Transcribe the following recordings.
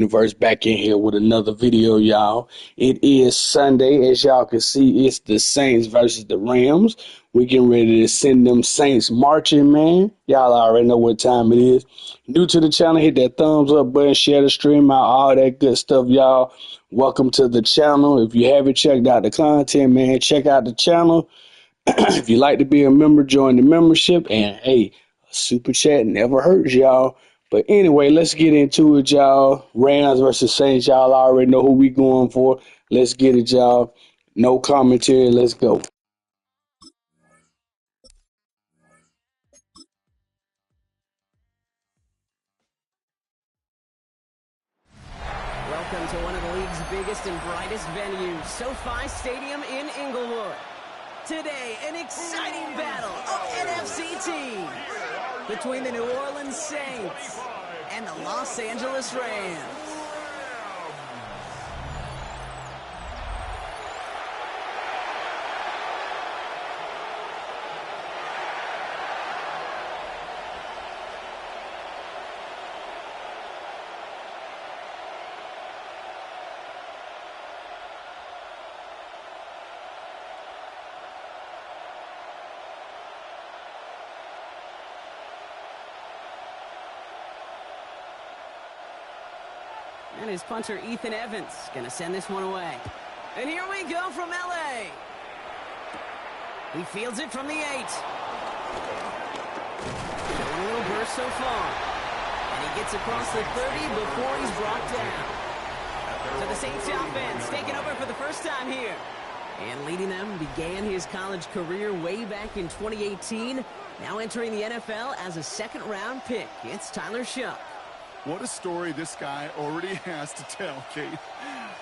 Universe back in here with another video, y'all. It is Sunday. As y'all can see, it's the Saints versus the Rams. We getting ready to send them Saints marching, man. Y'all already know what time it is. New to the channel, hit that thumbs up button, share the stream out, all that good stuff, y'all. Welcome to the channel. If you haven't checked out the content, man, check out the channel. If you like to be a member, join the membership. And hey, a super chat never hurts, y'all. But anyway, let's get into it, y'all. Rams versus Saints, y'all already know who we going for. Let's get it, y'all. No commentary. Let's go. Welcome to one of the league's biggest and brightest venues, SoFi Stadium in Inglewood. Today, an exciting battle of NFC teams between the New Orleans Saints and the Los Angeles Rams. And his punter, Ethan Evans, going to send this one away. And here we go from L.A. He fields it from the 8. Showing a little burst so far. And he gets across the 30 before he's brought down. So the Saints offense taking over for the first time here. And leading them, began his college career way back in 2018. Now entering the NFL as a second-round pick. It's Tyler Shuck. What a story this guy already has to tell, Kate.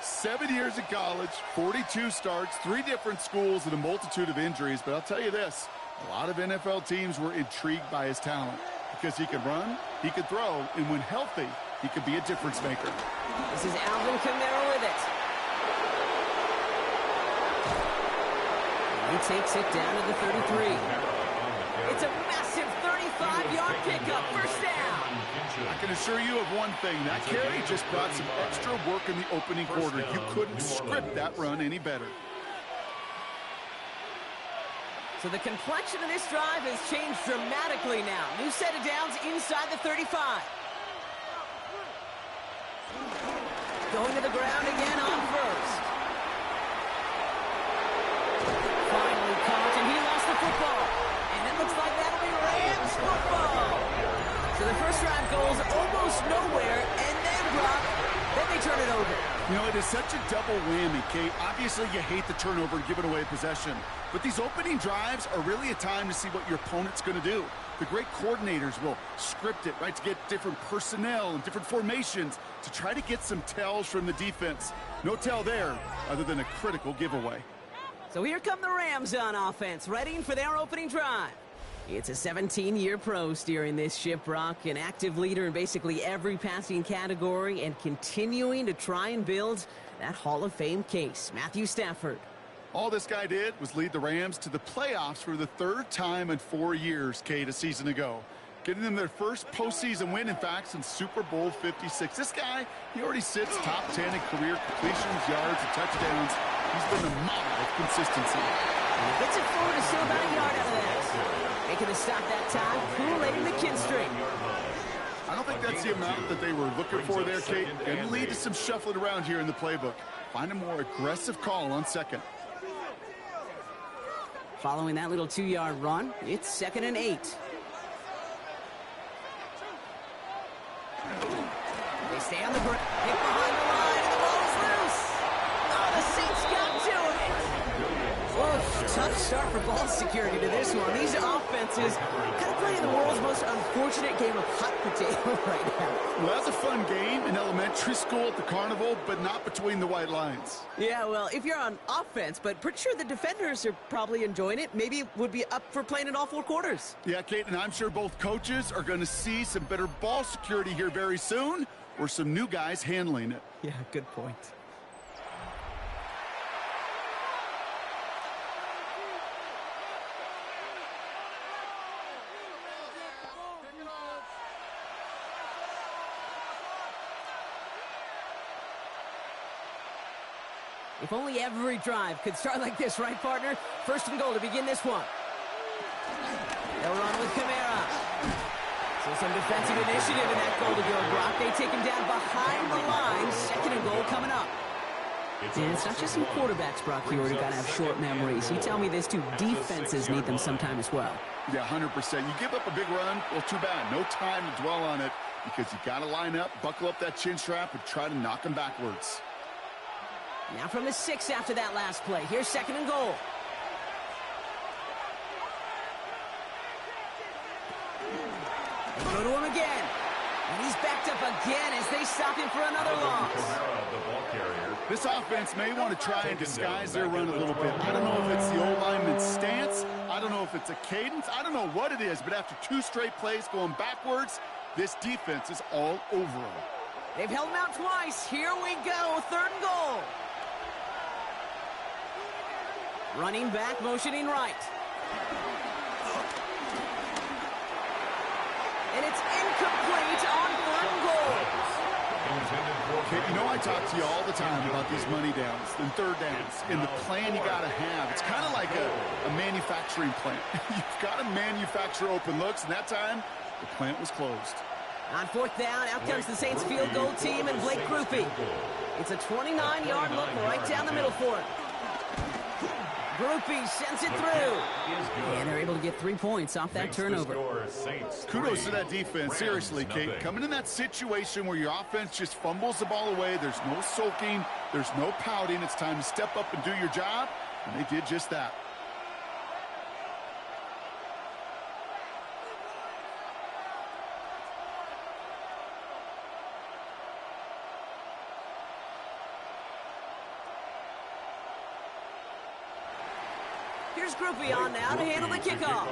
7 years in college, 42 starts, 3 different schools, and a multitude of injuries. But I'll tell you this, a lot of NFL teams were intrigued by his talent because he can run, he can throw, and when healthy, he can be a difference maker. This is Alvin Kamara with it. And he takes it down to the 33. It's a massive 35-yard pickup, first down. I can assure you of one thing, that carry just brought some extra work in the opening quarter. You couldn't script that run any better. So the complexion of this drive has changed dramatically now. New set of downs inside the 35. Going to the ground again on first. Finally caught, and he lost the football. And it looks like that'll be Rams football. So the first drive goes almost nowhere, and then Brock, then they turn it over. You know, it is such a double whammy, Kate. Obviously, you hate the turnover and giving away possession. But these opening drives are really a time to see what your opponent's going to do. The great coordinators will script it, right, to get different personnel and different formations to try to get some tells from the defense. No tell there other than a critical giveaway. So here come the Rams on offense, ready for their opening drive. It's a 17-year pro steering this ship, Brock, an active leader in basically every passing category and continuing to try and build that Hall of Fame case. Matthew Stafford. All this guy did was lead the Rams to the playoffs for the 3rd time in 4 years, Kate, a season ago. Getting them their first postseason win, in fact, since Super Bowl 56. This guy, he already sits top 10 in career completions, yards, and touchdowns. He's been a model of consistency. And he gets it forward to still about a yard out of that. Making the stop that time, Kool-Aid McKinstry. I don't think that's the amount that they were looking for there, Kate. Going to lead to some shuffling around here in the playbook. Find a more aggressive call on second. Following that little 2-yard run, it's 2nd and 8. They stay on the ground, hit behind the line, and the ball is loose. Oh, the Saints got to it. Whoa, tough start for ball security to this one. These offenses kind of playing the world's most unfortunate game of hot potato right now. Well, that's a fun game in elementary school at the carnival, but not between the white lines. Yeah, well, if you're on offense, but pretty sure the defenders are probably enjoying it. Maybe would be up for playing in all 4 quarters. Yeah, Kate, and I'm sure both coaches are going to see some better ball security here very soon, or some new guys handling it. Yeah, good point. If only every drive could start like this, right, partner? First and goal to begin this one. They'll run with Kamara. So some defensive initiative in that goal to go, Brock. They take him down behind the line. Second and goal coming up. And it's not just some quarterbacks, Brock, here who got to have short memories. You tell me this too, defenses need them sometime as well. Yeah, 100%. You give up a big run, well, too bad. No time to dwell on it because you got to line up, buckle up that chin strap, and try to knock them backwards. Now from the 6 after that last play. Here's second and goal. They go to him again. And he's backed up again as they stop him for another loss. This offense may want to try and disguise their run a little bit. I don't know if it's the O-lineman's stance. I don't know if it's a cadence. I don't know what it is, but after 2 straight plays going backwards, this defense is all over them. They've held him out twice. Here we go. Third and goal. Running back, motioning right. And it's incomplete on third and goal. Okay, you know I talk to you all the time about these money downs and third downs and the plan you got to have. It's kind of like a manufacturing plant. You've got to manufacture open looks, and that time the plant was closed. On fourth down, out comes the Saints field goal team and Blake Grupe. It's a 29-yard look right down the middle for it. Grupe sends it through. And they're able to get 3 points off that turnover. Kudos to that defense. Seriously, Kate. Coming in that situation where your offense just fumbles the ball away, there's no sulking, there's no pouting. It's time to step up and do your job, and they did just that. Here's Grupe on now to handle the kickoff.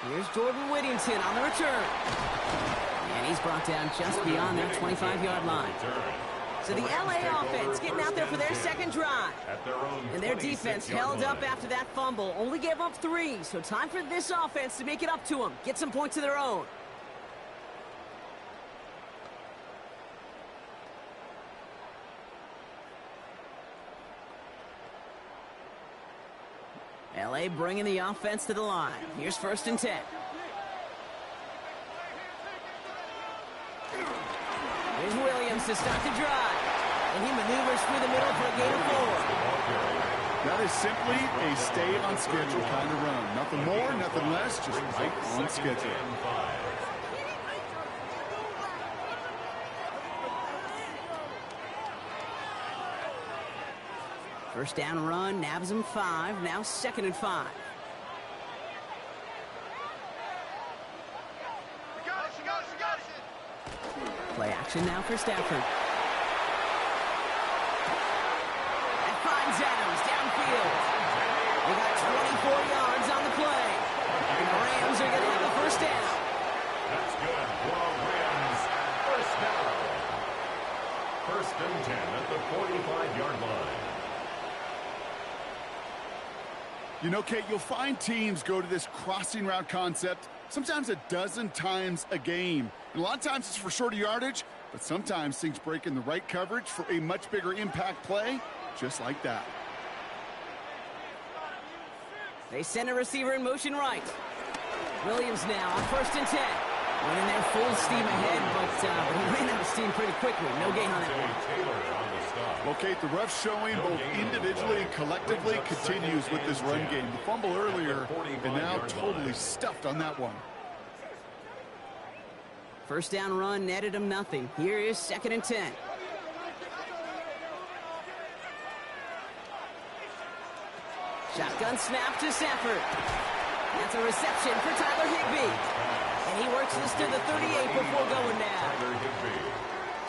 Here's Jordan Whittington on the return. And he's brought down just beyond that 25-yard line. So the LA offense getting out there for their second drive. And their defense held up after that fumble. Only gave up 3. So time for this offense to make it up to them. Get some points of their own. LA bringing the offense to the line. Here's first and 10. Here's Williams to start the drive. And he maneuvers through the middle for a gain of 4. That is simply a stay on schedule kind of run. Nothing more, nothing less, just right on schedule. First down run, nabs him 5, now second and 5. Play action now for Stafford. That finds Adams downfield. They got 24 yards on the play. And the Rams are going to have a first down. That's good for Rams. First down. First and 10 at the 45-yard line. You know, Kate, you'll find teams go to this crossing route concept sometimes a dozen times a game. And a lot of times it's for shorter yardage, but sometimes things break in the right coverage for a much bigger impact play, just like that. They send a receiver in motion right. Williams now on first and 10. Went in there full steam ahead, but he ran out of steam pretty quickly. No gain on that one. Well, Kate, the rough showing both individually and collectively continues with this run game. The fumble earlier, and now totally stuffed on that one. First down run netted him nothing. Here is second and 10. Shotgun snap to Stafford. That's a reception for Tyler Higbee. And he works this to the 38 before going down.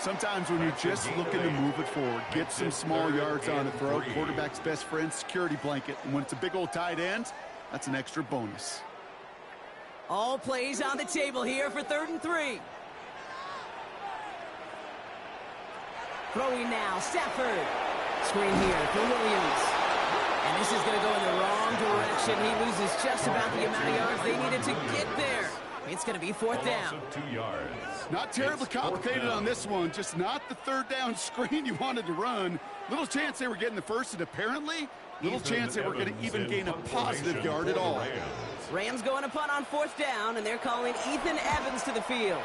Sometimes when you're just looking to move it forward, get some small yards on the throw, quarterback's best friend, security blanket. And when it's a big old tight end, that's an extra bonus. All plays on the table here for third and 3. Throwing now, Stafford. Screen here for Williams. And this is going to go in the wrong direction. He loses just about the amount of yards they needed to get there. It's going to be fourth down. 2 yards. Not terribly complicated on this one, just not the third down screen you wanted to run. Little chance they were getting the first, and apparently little chance they were going to even gain a positive yard at all. Rams going to punt on 4th down, and they're calling Ethan Evans to the field.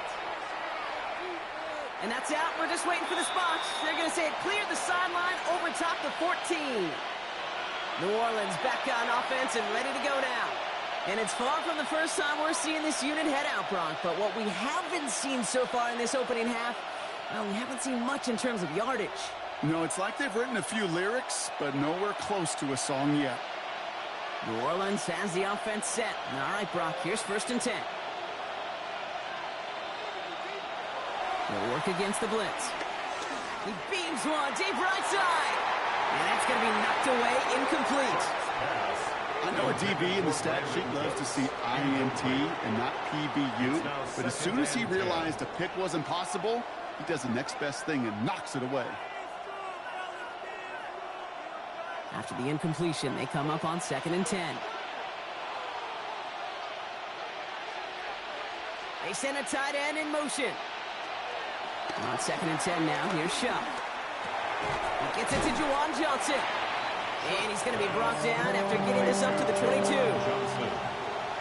And that's out. We're just waiting for the spot. They're going to say it cleared the sideline over top the 14. New Orleans back on offense and ready to go now. And it's far from the first time we're seeing this unit head out, Brock. But what we haven't seen so far in this opening half, well, we haven't seen much in terms of yardage. No, it's like they've written a few lyrics, but nowhere close to a song yet. New Orleans has the offense set. All right, Brock, here's 1st and 10. They'll work against the blitz. He beams one, deep right side. And that's going to be knocked away, incomplete. I know a DB in the stat sheet loves to see INT and not PBU, but as soon as he realized a pick wasn't possible, he does the next best thing and knocks it away. After the incompletion, they come up on 2nd and 10. They send a tight end in motion. On 2nd and 10 now, here's Shuck. He gets it to Juwan Johnson. And he's going to be brought down after getting this up to the 22.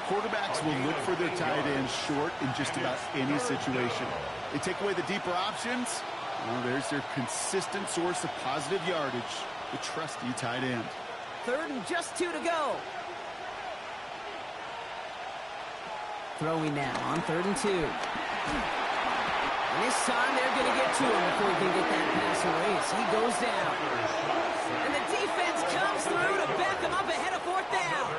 Quarterbacks will look for their tight ends short in just about any situation. They take away the deeper options. Well, there's their consistent source of positive yardage, the trusty tight end. 3rd and just 2 to go. Throwing now on 3rd and 2. And this time they're going to get to him before he can get that pass away as he goes down. And the defense comes through to back him up ahead of 4th down.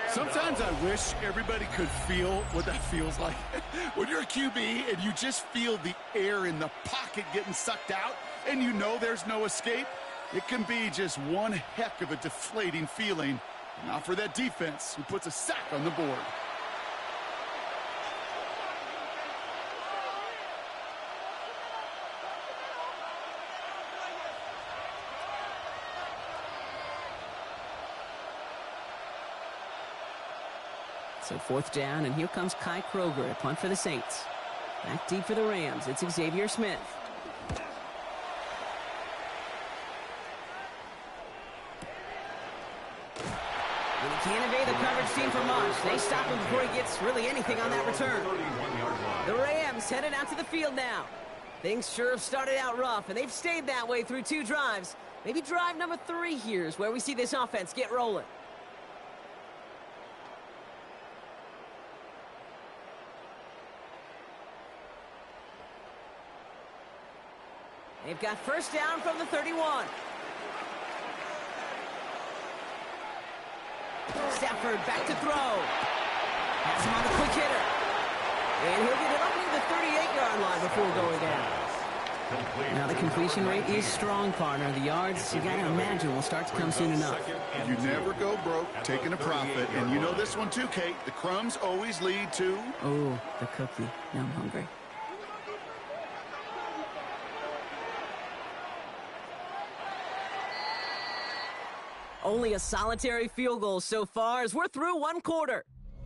Sometimes I wish everybody could feel what that feels like. When you're a QB and you just feel the air in the pocket getting sucked out and you know there's no escape, it can be just one heck of a deflating feeling. Not for that defense who puts a sack on the board. So 4th down, and here comes Kai Kroger at punt for the Saints. Back deep for the Rams, it's Xavier Smith. And he can't evade the coverage team for much. They stop him before he gets really anything on that return. The Rams headed out to the field now. Things sure have started out rough, and they've stayed that way through 2 drives. Maybe drive number 3 here is where we see this offense get rolling. They've got 1st down from the 31. Stafford back to throw. Pass him on the quick hitter. And he'll get it up near the 38-yard line before going down. Now the completion rate is strong, partner. The yards, you got to imagine, will start to come soon enough. You never go broke taking a profit. And you know this one too, Kate. The crumbs always lead to... Oh, the cookie. Now I'm hungry. Only a solitary field goal so far as we're through 1 quarter.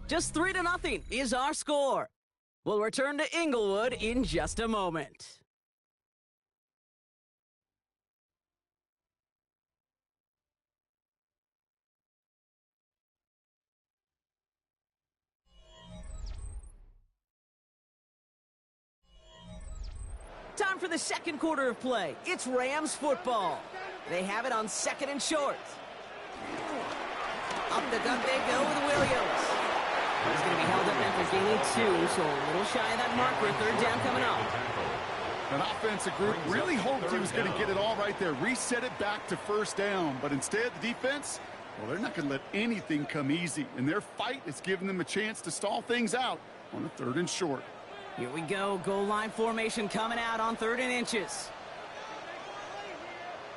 Just 3-0 is our score. We'll return to Inglewood in just a moment. Time for the 2nd quarter of play. It's Rams football. They have it on 2nd and short. Up the gut they go with Williams. He's going to be held up after gaining 2, so a little shy of that marker. 3rd down coming up. An offensive group really hoped he was going to get it all right there, reset it back to 1st down. But instead, the defense, well, they're not going to let anything come easy. And their fight is giving them a chance to stall things out on a 3rd and short. Here we go. Goal line formation coming out on 3rd and inches.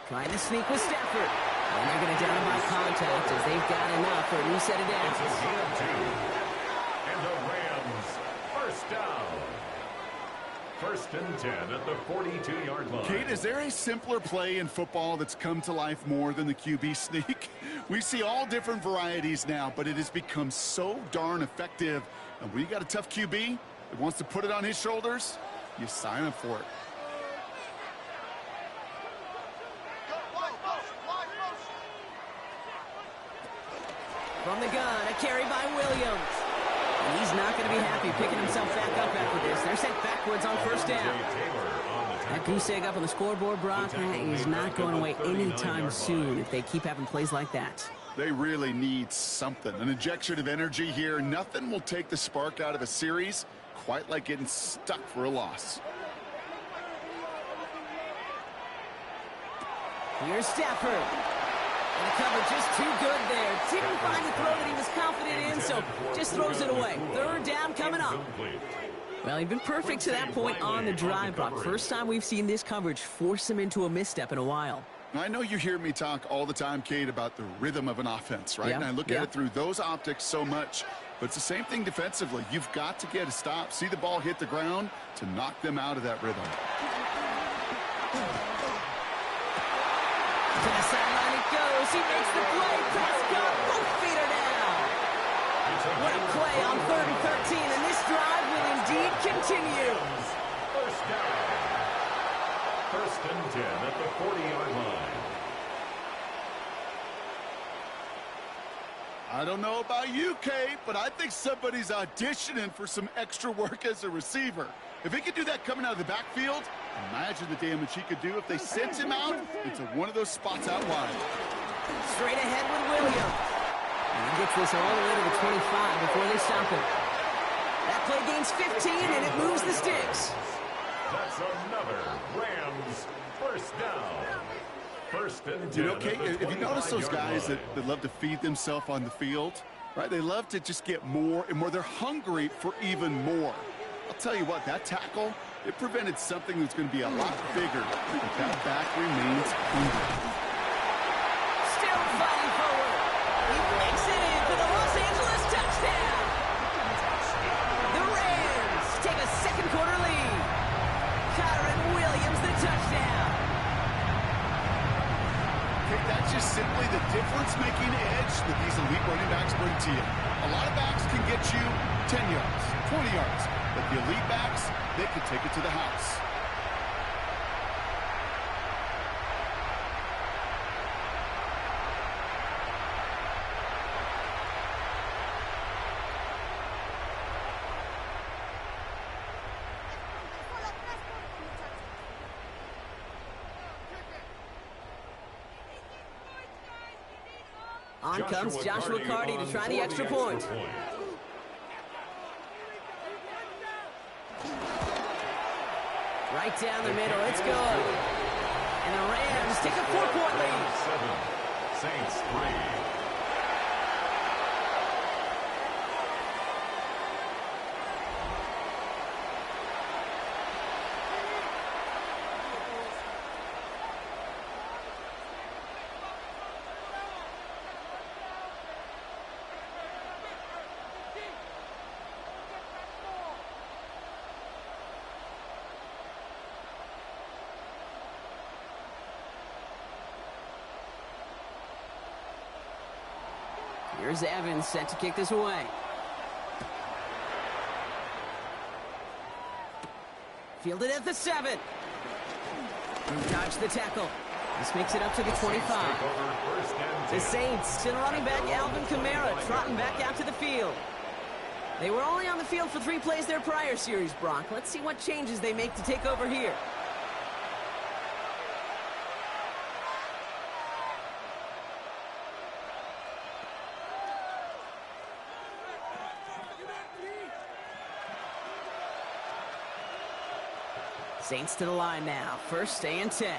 Trying to sneak with Stafford. And they're going to down him by contact as they've got enough for a new set of downs. And the Rams, 1st down. 1st and 10 at the 42-yard line. Kate, is there a simpler play in football that's come to life more than the QB sneak? We see all different varieties now, but it has become so darn effective. And when you got a tough QB, If he wants to put it on his shoulders, you sign him for it. From the gun, a carry by Williams. And he's not going to be happy picking himself back up after this. They're sent backwards on first down. That goose egg up on the scoreboard, Brock, is not going away anytime soon if they keep having plays like that. They really need something, an injection of energy here. Nothing will take the spark out of a series quite like getting stuck for a loss. Here's Stafford. And the cover just too good there. Didn't find the throw that he was confident in, so just throws it away. Third down coming up. Well, he'd been perfect to that point on the drive, Brock. First time we've seen this coverage force him into a misstep in a while. I know you hear me talk all the time, Kate, about the rhythm of an offense, right? And I look at it through those optics so much. But it's the same thing defensively. You've got to get a stop, see the ball hit the ground to knock them out of that rhythm. To the sideline it goes. He makes the play. Prescott, both feet are down. What a play on 3rd and 13. And this drive will indeed continue. First down. First and 10 at the 40-yard line. I don't know about you, Kate, but I think somebody's auditioning for some extra work as a receiver. If he could do that coming out of the backfield, imagine the damage he could do if they sent him out into one of those spots out wide. Straight ahead with Williams. And he gets this all the way to the 25 before they stop him. That play gains 15, and it moves the sticks. That's another Rams first down. First and 10. You know, Kate, if you notice those guys that love to feed themselves on the field, right? They love to just get more and more. They're hungry for even more. I'll tell you what, that tackle, it prevented something that's going to be a lot bigger. But that back remains hungry. Still fighting forward. He makes it in for the Los Angeles touchdown. The Rams take a second quarter lead. Kyron Williams, the touchdown. Okay, that's just simply the difference-making edge that these elite running backs bring to you. A lot of backs can get you 10 yards, 20 yards. But the elite backs, they can take it to the house. On comes Joshua Carty to try the extra point. Right down the middle, it's good. And the Rams take a 4-point lead. 7, Saints 3. Here's Evans set to kick this away. Fielded at the 7. Dodged the tackle. This makes it up to the 25. The Saints send running back Alvin Kamara trotting back out to the field. They were only on the field for 3 plays their prior series, Brock. Let's see what changes they make to take over here. Saints to the line now. First and 10.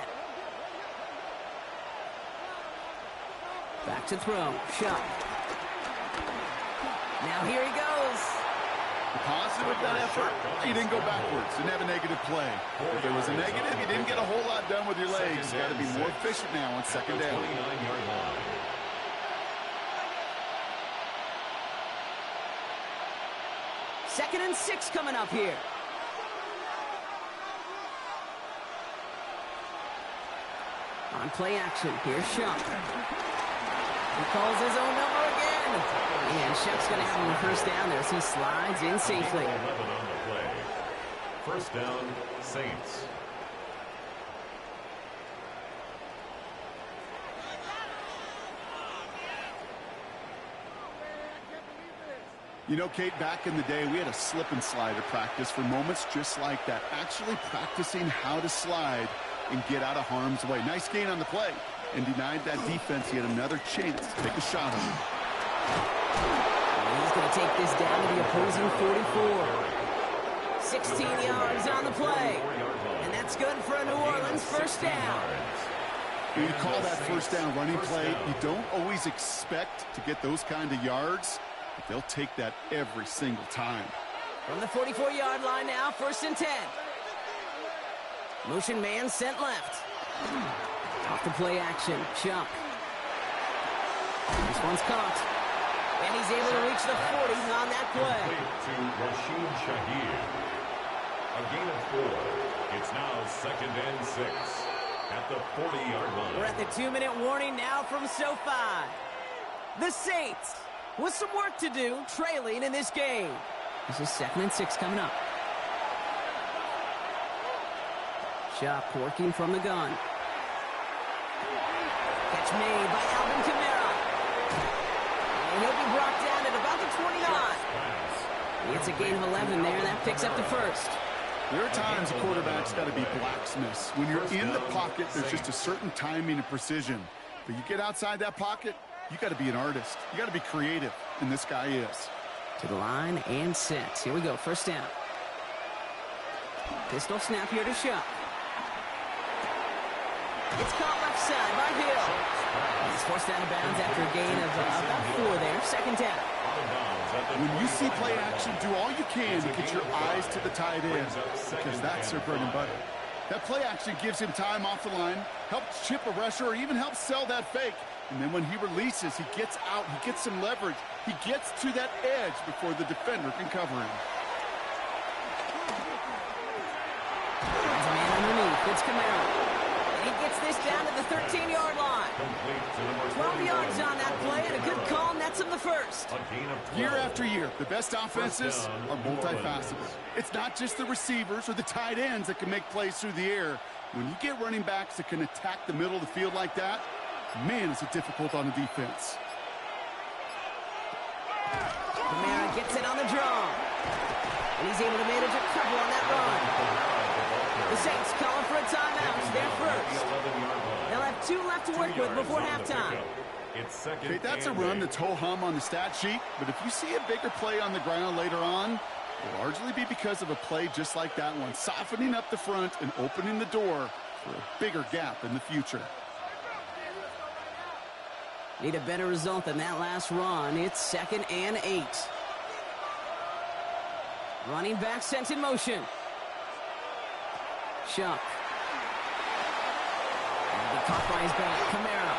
Back to throw. Shot. Now here he goes. The positive of that effort, you didn't go backwards. Didn't have a negative play. If there was a negative, you didn't get a whole lot done with your legs. You got to be more efficient now on second down. Second and 6 coming up here. On play action, here's Shump. He calls his own number again. And Shep's going to have him a first down there as he slides in safely. 11 on the play. First down, Saints. You know, Kate, back in the day, we had a slip and slide at practice for moments just like that. Actually practicing how to slide and get out of harm's way. Nice gain on the play. And denied that defense yet another chance to take a shot on him. And he's going to take this down to the opposing 44. 16 yards on the play. And that's good for a New Orleans first down. When you call that first down running play, you don't always expect to get those kind of yards. But they'll take that every single time. From the 44-yard line now, first and 10. Motion man sent left. Off the play action, Chuck. This one's caught. And he's able to reach the 40 on that play. To Rashid Shaheed. A gain of 4. It's now second and 6 at the 40-yard line. We're at the 2-minute warning now from SoFi. The Saints with some work to do, trailing in this game. This is second and 6 coming up. Chuck working from the gun. Catch made by Alvin Kamara. And he'll be brought down at about the 29. It's a gain of 11 there, and that picks up the first. There are times a quarterback's got to be blacksmiths. When you're in the pocket, there's just a certain timing and precision. But you get outside that pocket, you got to be an artist. You got to be creative, and this guy is. To the line and set. Here we go, first down. Pistol snap here to Shuck. It's caught left side by Hill. He's forced out of bounds after a gain of about 4 there. Second down. When you see play action, do all you can to get your eyes to the tight end, because that's their bread and butter. That play action gives him time off the line, helps chip a rusher, or even helps sell that fake. And then when he releases, he gets out, he gets some leverage. He gets to that edge before the defender can cover him. There's a man underneath. It's Kamara. And he gets this down to the 13-yard line. 12 yards on that play, and a good call nets him the first. Year after year, the best offenses are multifaceted. It's not just the receivers or the tight ends that can make plays through the air. When you get running backs that can attack the middle of the field like that, man, is it difficult on the defense. Kamara gets it on the draw. And he's able to manage a couple on that run. The Saints calling for a timeout. They're first. They'll have 2 left to work with before halftime. Okay, that's a run that's ho-hum on the stat sheet, but if you see a bigger play on the ground later on, it'll largely be because of a play just like that one, softening up the front and opening the door for a bigger gap in the future. Need a better result than that last run. It's second and 8. Running back sent in motion. Shuck. And he caught by his back. Kamara.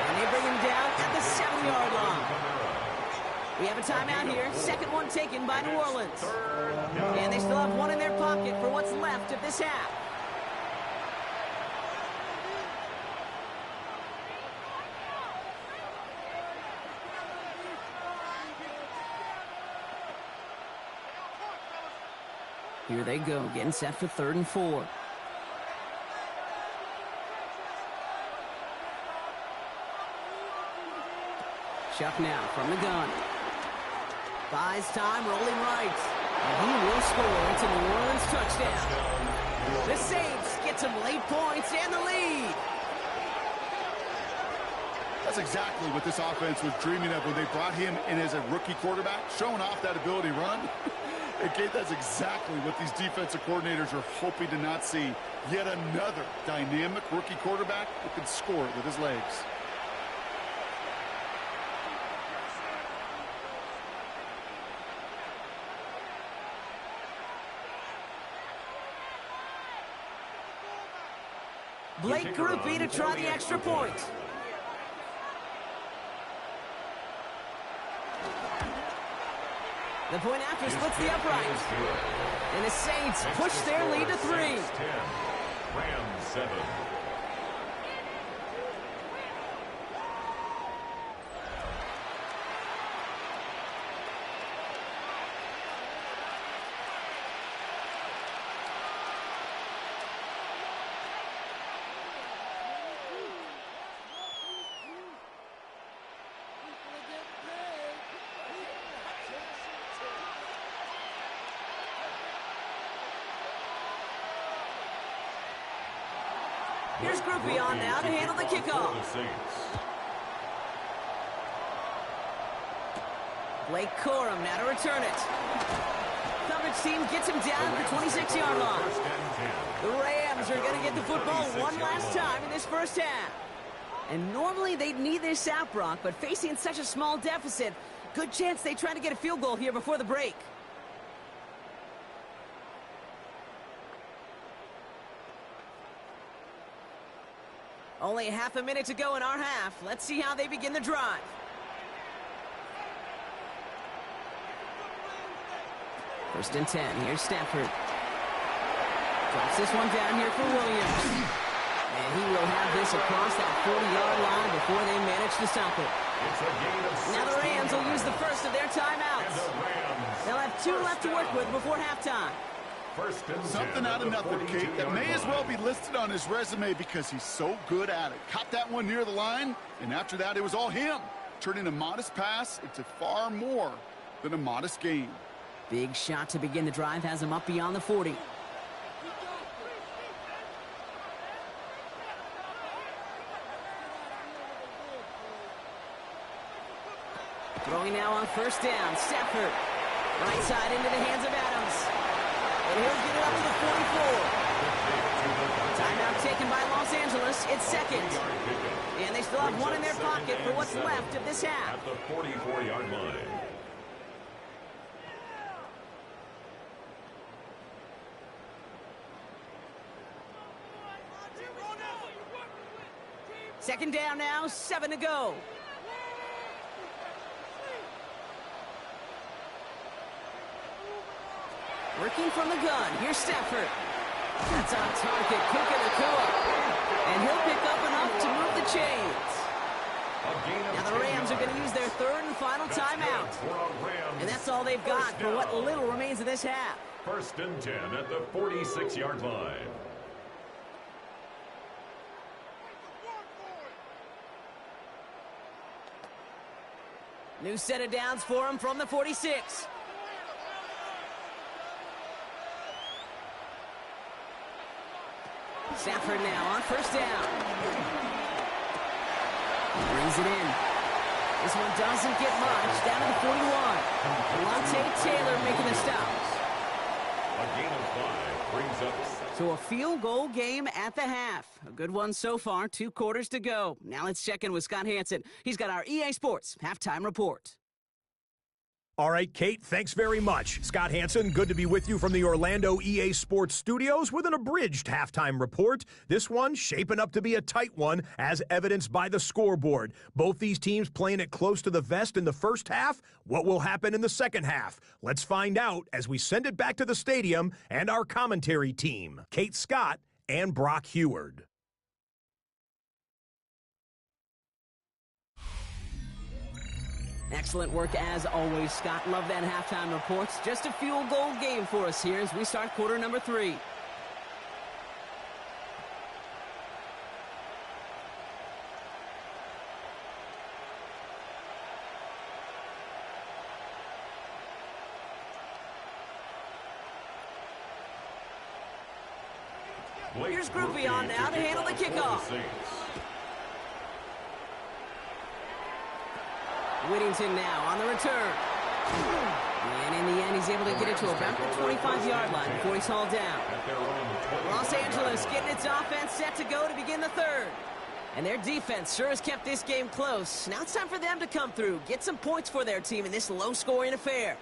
And they bring him down at the 7-yard line. We have a timeout here. Second one taken by New Orleans. And they still have one in their pocket for what's left of this half. Here they go, getting set for 3rd and 4. Chuck now from the gun. Buys time, rolling right. And he will score. It's a New Orleans touchdown. The Saints get some late points and the lead. That's exactly what this offense was dreaming of when they brought him in as a rookie quarterback, showing off that ability to run. Again, that's exactly what these defensive coordinators are hoping to not see. Yet another dynamic rookie quarterback who can score with his legs. Blake Groupie to try the extra point. The point after splits the upright. And the Saints push their lead to 3. Rams 7. Here's Groupie on now to handle the kickoff. Blake Corum now to return it. Coverage team gets him down at the 26-yard line. The Rams are going to get the football one last time in this first half. And normally they'd need this out, Brock, but facing such a small deficit, good chance they try to get a field goal here before the break. Only half a minute to go in our half. Let's see how they begin the drive. First and 10. Here's Stafford. Drops this one down here for Williams. And he will have this across that 40-yard line before they manage to stop it. Now the Rams will use the first of their timeouts. They'll have 2 left to work with before halftime. Something out of nothing, Kate, that may as well be listed on his resume because he's so good at it. Caught that one near the line, and after that, it was all him. Turning a modest pass into far more than a modest gain. Big shot to begin the drive has him up beyond the 40. Throwing now on first down, Stafford. Right side into the hands of Adams. And he'll get it up to the 44. Timeout taken by Los Angeles. It's second. And they still have one in their pocket for what's left of this half. At the 44-yard line. Second down now, 7 to go. Working from the gun, here's Stafford. That's on target, Puka Nacua. And he'll pick up enough to move the chains. Now the Rams are going to use their third and final timeout. And that's all they've got for what little remains of this half. First and 10 at the 46-yard line. New set of downs for him from the 46. Stafford now on first down. Brings it in. This one doesn't get much. Down to the 41. Alontae Taylor making the stops. A gain of 5 brings up. So a field goal game at the half. A good one so far. 2 quarters to go. Now let's check in with Scott Hansen. He's got our EA Sports halftime report. All right, Kate, thanks very much. Scott Hansen, good to be with you from the Orlando EA Sports Studios with an abridged halftime report. This one shaping up to be a tight one, as evidenced by the scoreboard. Both these teams playing it close to the vest in the first half. What will happen in the second half? Let's find out as we send it back to the stadium and our commentary team, Kate Scott and Brock Heward. Excellent work as always, Scott. Love that halftime report. Just a field goal game for us here as we start quarter number 3. Here's Groupie on now to handle the kickoff. Whittington now on the return. And in the end, he's able to get it to about the 25-yard line before he's hauled down. Los Angeles getting its offense set to go to begin the third. And their defense sure has kept this game close. Now it's time for them to come through, get some points for their team in this low-scoring affair.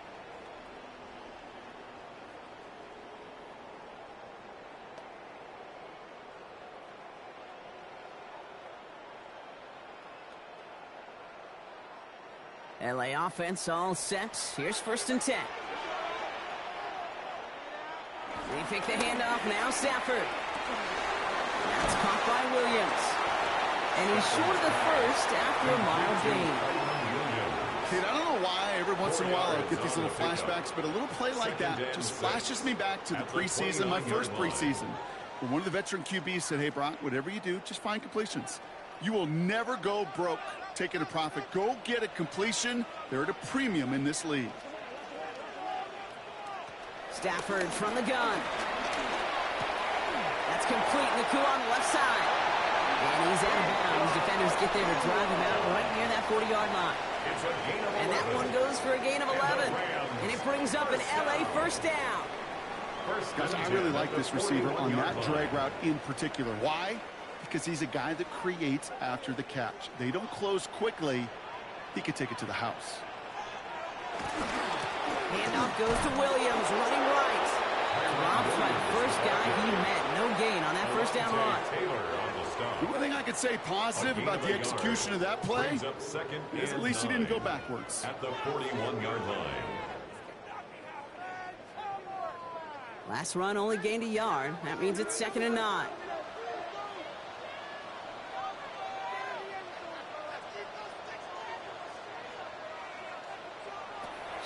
LA offense all set. Here's first and 10. They pick the handoff now, Stafford. That's caught by Williams. And he's short of the first after a mild gain. Kid, I don't know why every once in a while I get these little flashbacks, but a little play like that just flashes me back to the preseason, my first preseason. When one of the veteran QBs said, hey, Brock, whatever you do, just find completions. You will never go broke taking a profit. Go get a completion. They're at a premium in this league. Stafford from the gun. That's complete. Nacua on the left side. And he's out of bounds. Defenders get there to drive him out right near that 40-yard line. And that one goes for a gain of 11. And it brings up an LA first down. Guys, I really like this receiver on that drag route in particular. Why? Because he's a guy that creates after the catch. They don't close quickly. He could take it to the house. Handoff goes to Williams, running right. Drops by the first guy he met. No gain on that first down run. The one thing I could say positive about the execution of that play is at least he didn't go backwards. At the 41-yard line. Last run only gained a yard. That means it's 2nd and 9.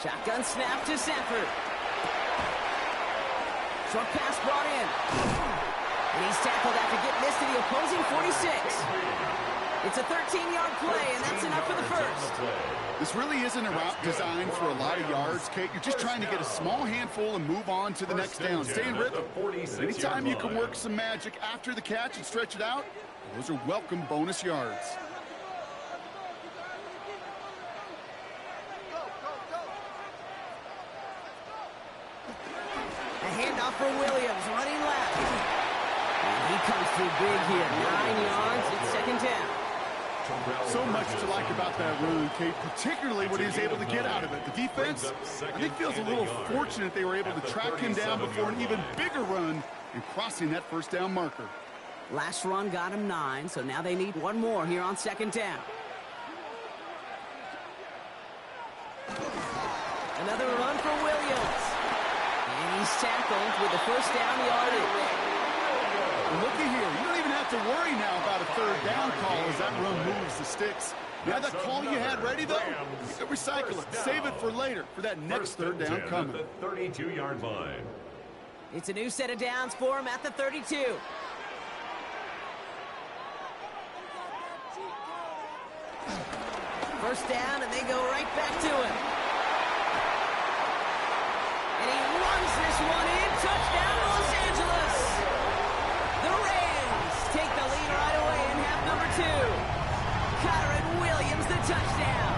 Shotgun snap to Sanford. Short pass brought in. And he's tackled after getting this to the opposing 46. It's a 13-yard play, and that's enough for the first. This really isn't a route designed for a lot of yards, Kate. You're just trying to get a small handful and move on to the next down. Stay in rhythm. Anytime you can work some magic after the catch and stretch it out, those are welcome bonus yards. A handoff for Williams, running left. And he comes through big here. 9 yards, it's 2nd down. So much to like about that run, Kate, particularly what he was able to get out of it. The defense, I think, feels a little fortunate they were able to track him down before an even bigger run and crossing that first down marker. Last run got him 9, so now they need one more here on 2nd down. Another run for Williams. And he's tackled with the first down yardage. Looky here, you don't even have to worry now about a 3rd down call as that run moves the sticks. Now that call you had ready, though, you can recycle it. Save it for later, for that next 3rd down coming. At the 32-yard line. It's a new set of downs for him at the 32. First down, and they go right back to him. And he runs this one in. Touchdown, Los Angeles. The Rams take the lead right away in half number 2. Kyron Williams, the touchdown.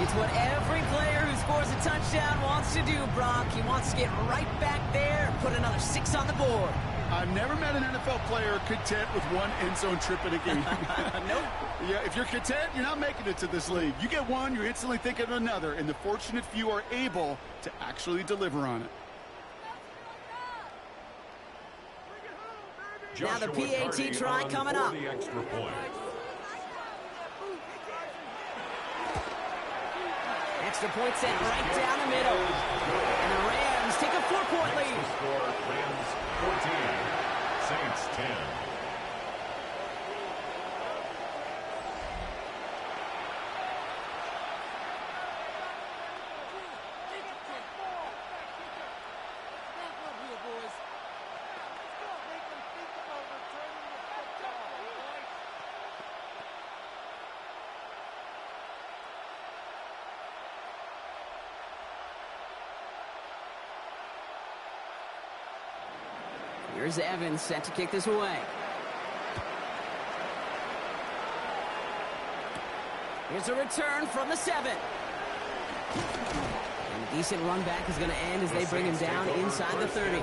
It's what every player who scores a touchdown wants to do, Brock. He wants to get right back there and put another 6 on the board. I've never met an NFL player content with one end zone trip in a game. Nope. Yeah, if you're content, you're not making it to this league. You get one, you're instantly thinking of another, and the fortunate few are able to actually deliver on it. Now the PAT try coming up. The extra point. Extra point sent right down the middle. And the Rams take a 4-point lead. Score Rams 14, Saints 10. Here's Evans set to kick this away. Here's a return from the 7. And a decent run back is going to end as they bring him down inside the 30.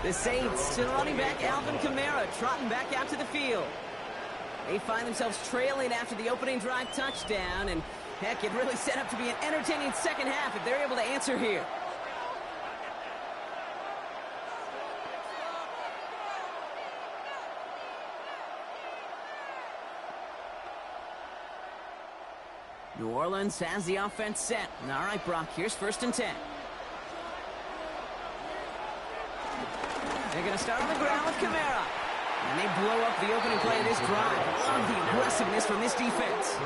The Saints to the running back Alvin Kamara trotting back out to the field. They find themselves trailing after the opening drive touchdown, and heck, it really set up to be an entertaining second half if they're able to answer here. New Orleans has the offense set. All right, Brock, here's 1st and 10. They're going to start on the ground with Kamara. And they blow up the opening play of this drive. Love the aggressiveness from this defense.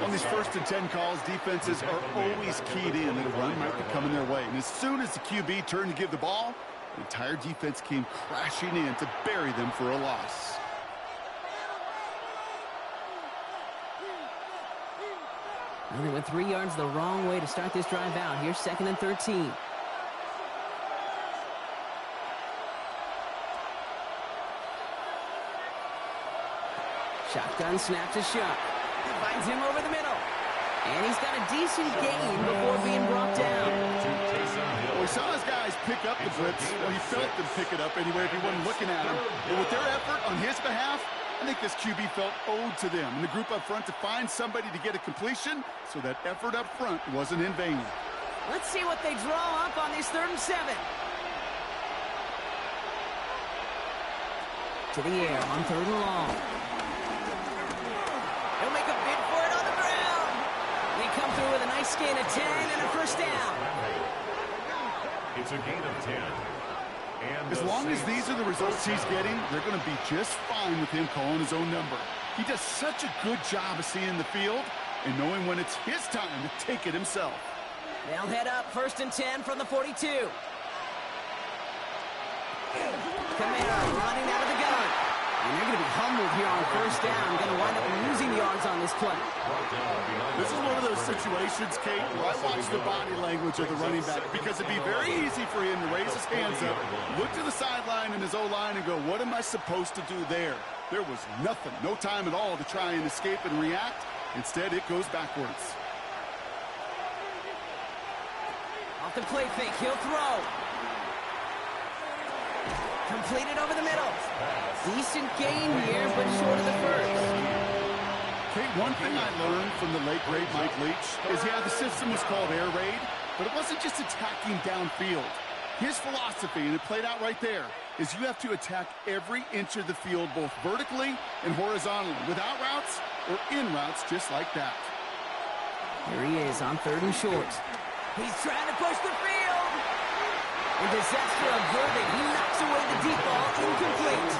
On these 1st and 10 calls, defenses are always keyed in that a run might be coming their way. And as soon as the QB turned to give the ball, the entire defense came crashing in to bury them for a loss. And they went 3 yards the wrong way to start this drive out. Here's 2nd and 13. Shotgun snap to Shuck. Finds him over the middle. And he's got a decent gain before being brought down. Well, we saw his guys pick up the blitz. Well, he felt them pick it up anyway if he wasn't looking at him. But with their effort on his behalf, I think this QB felt owed to them and the group up front to find somebody to get a completion, so that effort up front wasn't in vain. Let's see what they draw up on this 3rd and 7. To the air on 3rd and long. He'll make a bid for it on the ground. They come through with a nice gain of 10 and a first down. It's a gain of 10. And as long as these are the results he's getting, they're going to be just fine with him calling his own number. He does such a good job of seeing the field and knowing when it's his time to take it himself. They'll head up 1st and 10 from the 42. Kamara running out of the gun. And they're going to be humbled here on 1st down. Going to wind up losing yards on this play. This is one of those situations, Kate, where I watch the body language of the running back, because it'd be very easy for him to raise his hands up, look to the sideline and his O-line and go, what am I supposed to do there? There was nothing, no time at all to try and escape and react. Instead, it goes backwards. Off the play fake, he'll throw. Completed over the middle. Decent gain here, but short of the first. Okay, one thing I learned from the late, great Mike Leach is, yeah, the system was called air raid, but it wasn't just attacking downfield. His philosophy, and it played out right there, is you have to attack every inch of the field, both vertically and horizontally, without routes or in routes, just like that. Here he is on 3rd and short. He's trying to push the field. And disaster averted. He knocks away the deep ball, incomplete.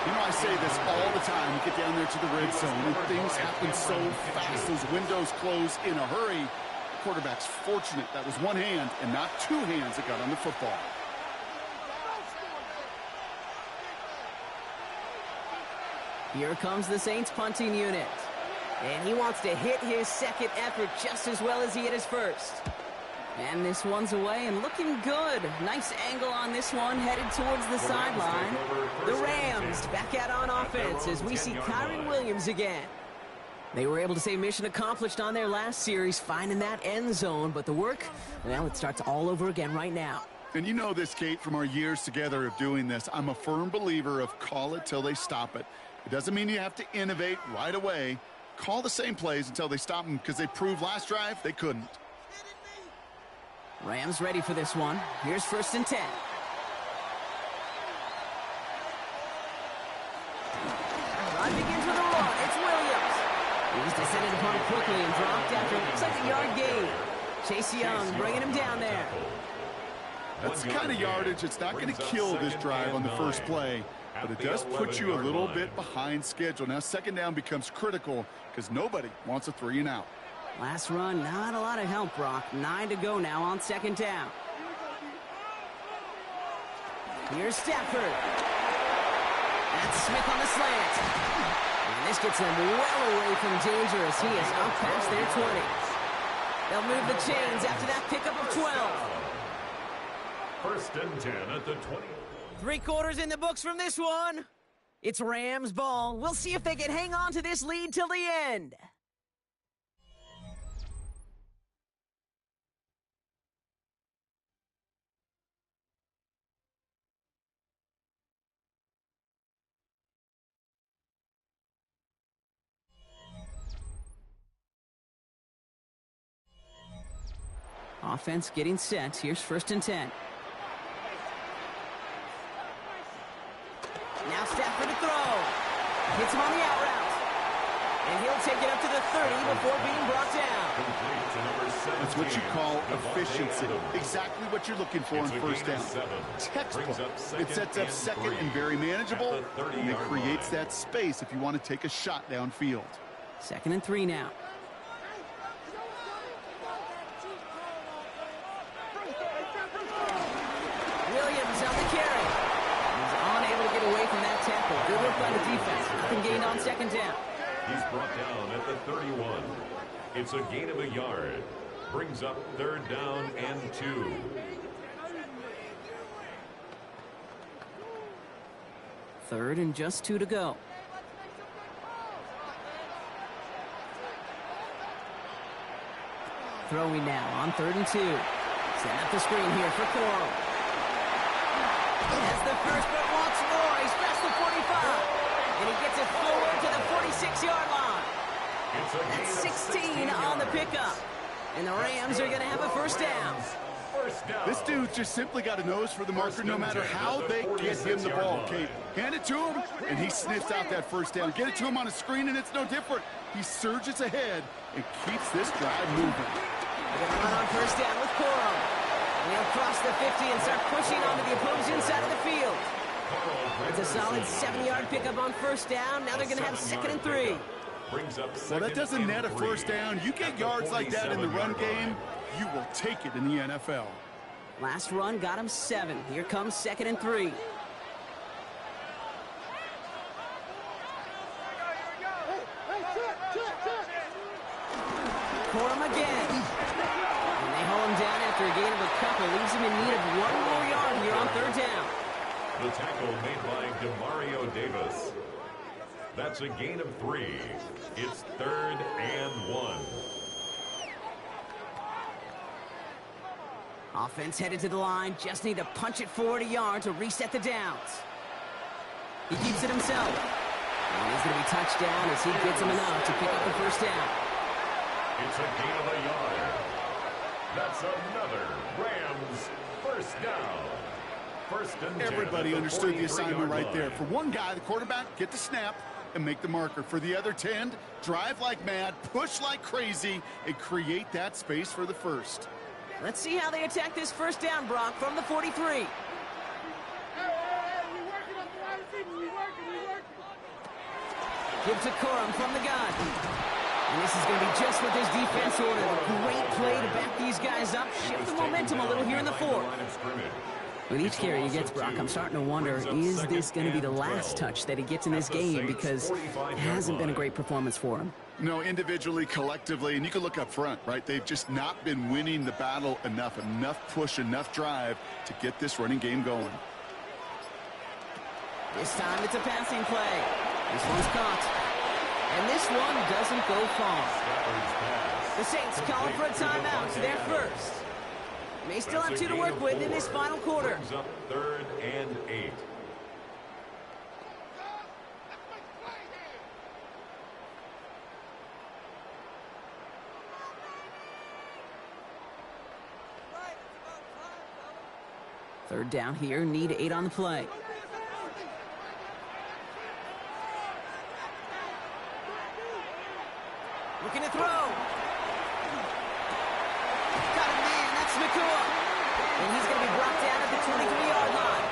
You know, I say this all the time. You get down there to the red zone, and things happen so fast. Those windows close in a hurry. The quarterback's fortunate that was one hand and not two hands that got on the football. Here comes the Saints punting unit. And he wants to hit his second effort just as well as he hit his first. And this one's away and looking good. Nice angle on this one, headed towards the sideline. The Rams back out on offense as we see Kyron Williams again. They were able to say mission accomplished on their last series, finding that end zone. But the work, well, it starts all over again right now. And you know this, Kate, from our years together of doing this. I'm a firm believer of call it till they stop it. It doesn't mean you have to innovate right away. Call the same plays until they stop them, because they proved last drive they couldn't. Rams ready for this one. Here's 1st and 10. Drive begins with a run. It's Williams. He was descended upon quickly and dropped after it looks like a yard gain. Chase Young bringing him down there. That's the kind of yardage that's not going to kill this drive on the first play, but it does put you a little bit behind schedule. Now 2nd down becomes critical because nobody wants a 3 and out. Last run, not a lot of help, Brock. 9 to go now on 2nd down. Here's Stafford. That's Smith on the slant. And this gets them well away from danger as he is up past their 20s. They'll move the chains after that pickup of 12. 1st and 10 at the 20. 3 quarters in the books from this one. It's Rams ball. We'll see if they can hang on to this lead till the end. Offense getting set. Here's 1st and 10. Now Stafford to throw. Hits him on the out route. And he'll take it up to the 30 before being brought down. That's what you call efficiency. Exactly what you're looking for in 1st down. Textbook. It sets up 2nd and very manageable, and it creates that space if you want to take a shot downfield. 2nd and 3 now. Williams on the carry. He's unable to get away from that tackle. Good work by the defense. Nothing gained on 2nd down. He's brought down at the 31. It's a gain of a yard. Brings up 3rd down and 2. Third and just 2 to go. throwing now on 3rd and 2. Setting up the screen here for Coral. Has the first, but wants more. He's past the 45. And he gets it forward to the 46-yard line. That's 16 on the pickup. And the Rams are going to have a first down. This dude just simply got a nose for the marker no matter how they get him the ball, Kate. Hand it to him, and he sniffs out that first down. Get it to him on a screen, and it's no different. He surges ahead and keeps this drive moving. They're going to run on first down with Coral. And they'll cross the 50 and start pushing onto the opposing side of the field. It's a solid 7-yard pickup on first down. Now they're going to have 2nd and 3. Well, that doesn't net a first down. You get yards like that in the run game, you will take it in the NFL. Last run got him 7. Here comes 2nd and 3. Corum again. And they hold him down after a gain of a couple. Leaves him in need of 1 more yard here on 3rd down. The tackle made by DeMario Davis. That's a gain of 3. It's 3rd and 1. Offense headed to the line. Just need to punch it forward a yard to reset the downs. He keeps it himself. And he's going to be touched down as he gets him enough to pick up the first down. It's a gain of a yard. That's another Rams first down. First and 10. Everybody understood the assignment right there. For one guy, the quarterback, get the snap and make the marker. For the other 10, drive like mad, push like crazy, and create that space for the first. Let's see how they attack this first down, Brock, from the 43. Give to Corum from the gun. And this is going to be just what this defense ordered. A great play to back these guys up, shift the momentum a little here in the 4th. With each carry he gets, Brock, I'm starting to wonder, is this going to be the last touch that he gets in this game? Because it hasn't been a great performance for him. No, individually, collectively, and you can look up front, right? They've just not been winning the battle enough push, enough drive to get this running game going. This time it's a passing play. This one's caught. And this one doesn't go far. The Saints call for a timeout. They're first. May still have 2 to work with in this final quarter. 3rd and 8. Third down here, need 8 on the play. Looking to throw. Got a man, that's Nakua. And he's going to be brought down at the 23-yard line.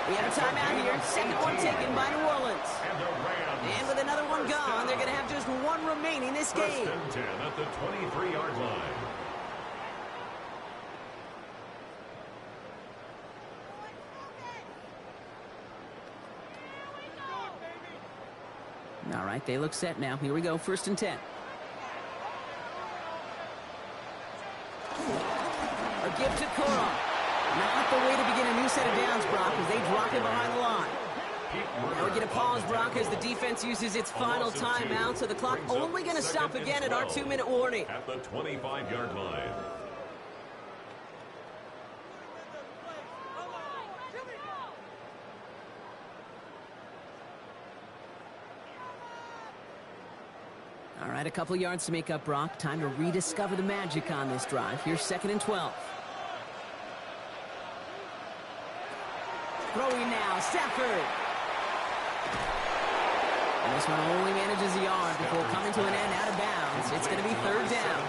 We have a timeout here, 2nd one taken by New Orleans. And with another one gone, they're going to have just 1 remaining this game. 1st and 10 at the 23-yard line. All right, they look set now. Here we go, 1st and 10. A give to Corum. Not the way to begin a new set of downs, Brock, as they drop him behind the line. Now we get a pause, Brock, as the defense uses its final timeout, so the clock only going to stop again at our 2-minute warning. At the 25-yard line. All right, a couple yards to make up, Brock. Time to rediscover the magic on this drive. Here's 2nd and 12. Throwing now, Stafford. And this one only manages a yard before coming to an end out of bounds. It's going to be 3rd down.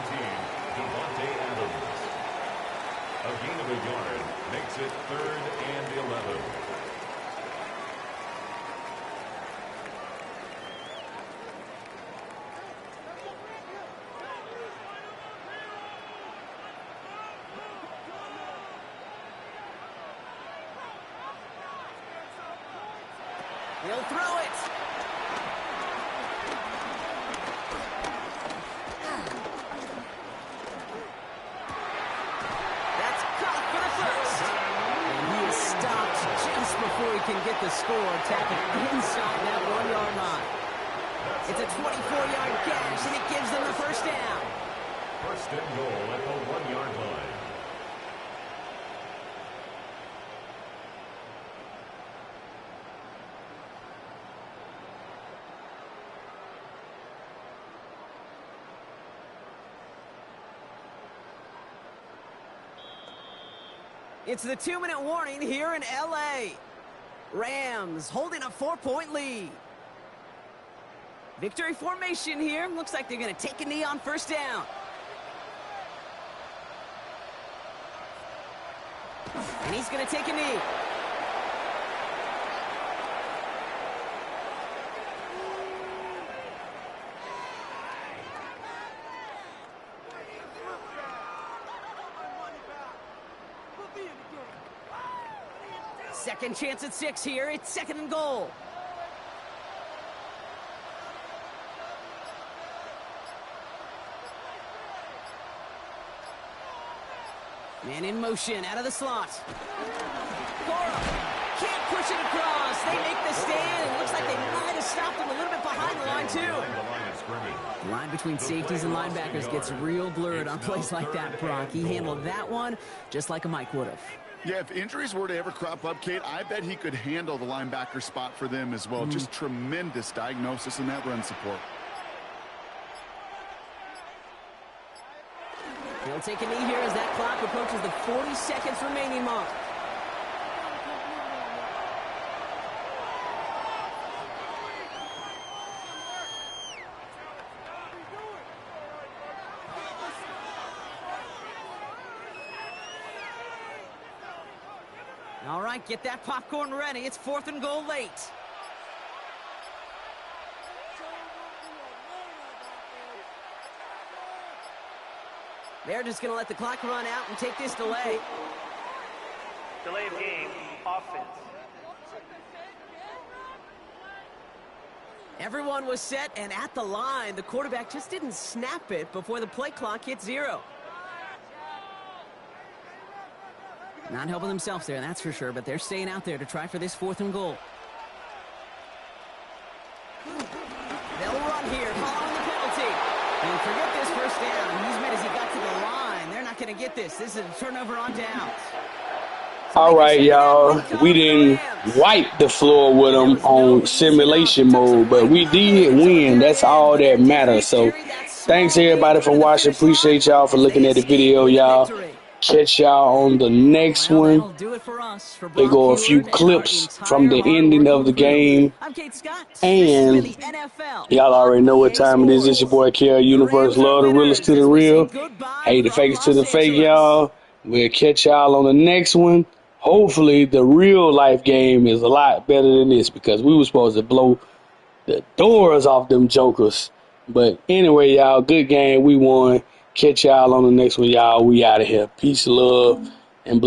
A gain of a yard makes it 3rd and 11. He'll throw it. That's caught for the first. And he is stopped just before he can get the score, tapping inside that 1-yard line. It's a 24-yard gash, and it gives them the first down. First and goal at the 1-yard line. It's the 2-minute warning here in L.A. Rams holding a 4-point lead. Victory formation here. Looks like they're going to take a knee on first down. And he's going to take a knee. Second chance at 6 here. It's second and goal. Man in motion, out of the slot. Cora can't push it across. They make the stand. It looks like they might have stopped him a little bit behind the line, too. The line between safeties and linebackers gets real blurred on plays like that, Brock. He handled that one just like a Mike would have. Yeah, if injuries were to ever crop up, Kate, I bet he could handle the linebacker spot for them as well. Just tremendous diagnosis in that run support. He'll take a knee here as that clock approaches the 40 seconds remaining mark. All right, get that popcorn ready. It's 4th and goal late. They're just going to let the clock run out and take this delay. Delay of game, offense. Everyone was set and at the line. The quarterback just didn't snap it before the play clock hit 0. Not helping themselves there, that's for sure, but they're staying out there to try for this 4th and goal. They'll run here, following the penalty. And forget this first down. He's made as he got to the line. They're not going to get this. This is a turnover on downs. All right, y'all. We didn't wipe the floor with them on simulation mode, but we did win. That's all that matters. So thanks, everybody, for watching. Appreciate y'all for looking at the video, y'all. Catch y'all on the next one. They go a few clips from the ending of the game. And y'all already know what time it is. It's your boy, Kerr Universe. Love the realest to the real. Hey, the fakest to the fake, y'all. We'll catch y'all on the next one. Hopefully, the real life game is a lot better than this because we were supposed to blow the doors off them jokers. But anyway, y'all, good game. We won. Catch y'all on the next one, y'all. We out of here. Peace, love.